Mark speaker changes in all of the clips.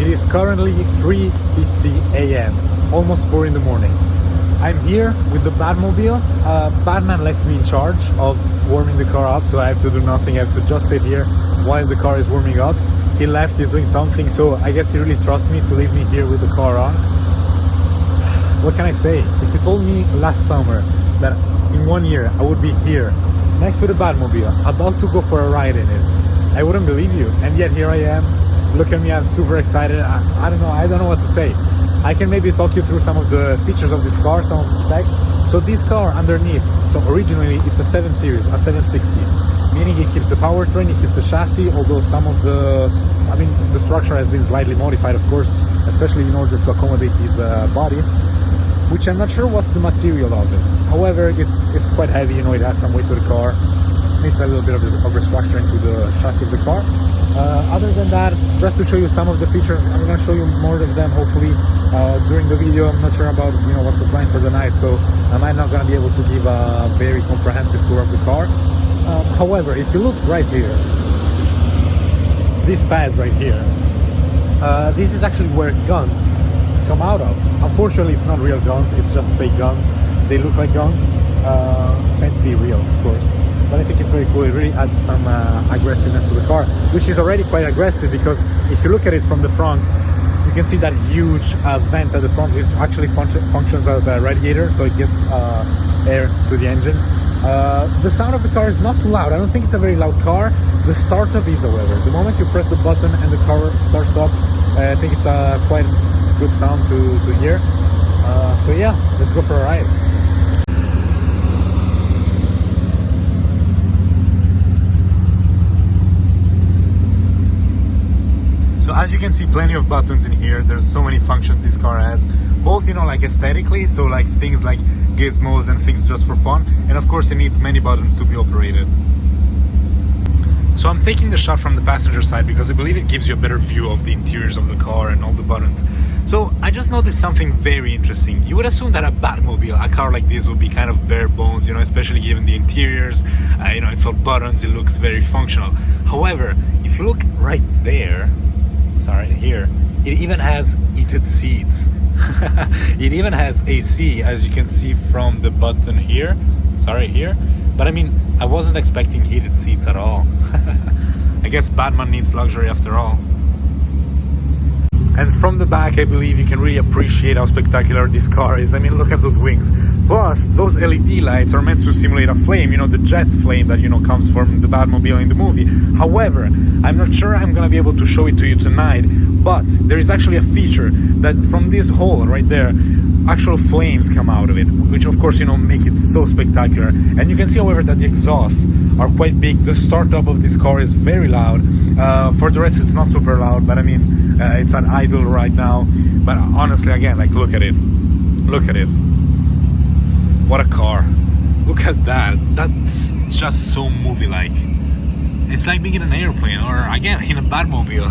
Speaker 1: It is currently 3:50 a.m., almost 4 in the morning. I'm here with the Batmobile. Batman left me in charge of warming the car up, so I have to do nothing. I have to just sit here while the car is warming up. He left, he's doing something, so I guess he really trusts me to leave me here with the car on. What can I say? If you told me last summer that in 1 year I would be here next to the Batmobile, about to go for a ride in it, I wouldn't believe you. And yet here I am. Look at me, I'm super excited. I don't know what to say. I can maybe talk you through some of the features of this car, some of the specs. So this car underneath, so originally it's a 7 Series, a 760, meaning it keeps the powertrain, it keeps the chassis, although some of the structure has been slightly modified, of course, especially in order to accommodate his body, which I'm not sure what's the material of it. However, it's quite heavy, it adds some weight to the car, needs a little bit of restructuring to the chassis of the car. Other than that, just to show you some of the features, I'm going to show you more of them hopefully during the video. I'm not sure about what's the plan for the night, so I might not going to be able to give a very comprehensive tour of the car. However, if you look right here, this pad right here, this is actually where guns come out of. Unfortunately, it's not real guns, it's just fake guns. They look like guns, can't be real, of course. But I think it's very cool. It really adds some aggressiveness to the car, which is already quite aggressive, because if you look at it from the front, you can see that huge vent at the front, which actually functions as a radiator, so it gives air to the engine. The sound of the car is not too loud. I don't think it's a very loud car. The startup is, however. The moment you press the button and the car starts up, I think it's a quite good sound to hear. So yeah, let's go for a ride. So as you can see, plenty of buttons in here. There's so many functions this car has, both like aesthetically, so like things like gizmos and things just for fun, and of course it needs many buttons to be operated. So I'm taking the shot from the passenger side because I believe it gives you a better view of the interiors of the car and all the buttons. So I just noticed something very interesting. You would assume that a Batmobile, a car like this, would be kind of bare bones, especially given the interiors. It's all buttons, it looks very functional. However, if you look right there, sorry, here, it even has heated seats. It even has AC, as you can see from the button here. Sorry, here. But I wasn't expecting heated seats at all. I guess Batman needs luxury after all. And from the back, I believe you can really appreciate how spectacular this car is. Look at those wings. Plus, those LED lights are meant to simulate a flame, the jet flame that, comes from the Batmobile in the movie. However, I'm not sure I'm gonna be able to show it to you tonight, but there is actually a feature that from this hole right there, actual flames come out of it, which of course, make it so spectacular. And you can see, however, that the exhausts are quite big. The startup of this car is very loud. For the rest, it's not super loud, but it's an idle right now. But honestly, again, look at it. Look at it. What a car. Look at that. That's just so movie-like. It's like being in an airplane, or again, in a Batmobile.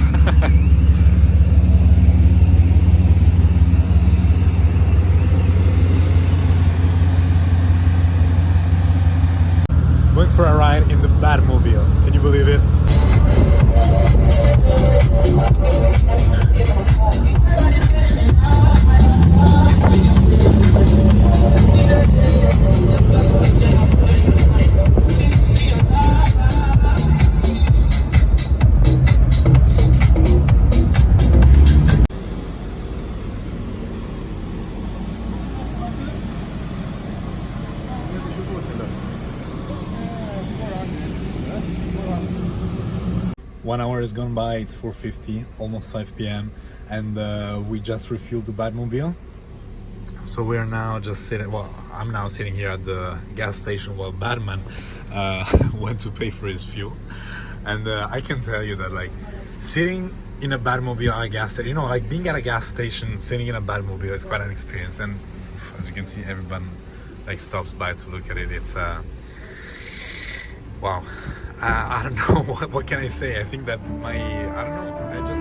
Speaker 1: Going for a ride in the Batmobile. Can you believe it? One hour has gone by, it's 4:50, almost 5 p.m. and we just refueled the Batmobile. So we're now just sitting, I'm now sitting here at the gas station while Batman went to pay for his fuel. And I can tell you that sitting in a Batmobile at a gas station, being at a gas station, sitting in a Batmobile is quite an experience. And as you can see, everyone stops by to look at it. It's wow. I don't know, what can I say? I think that I don't know,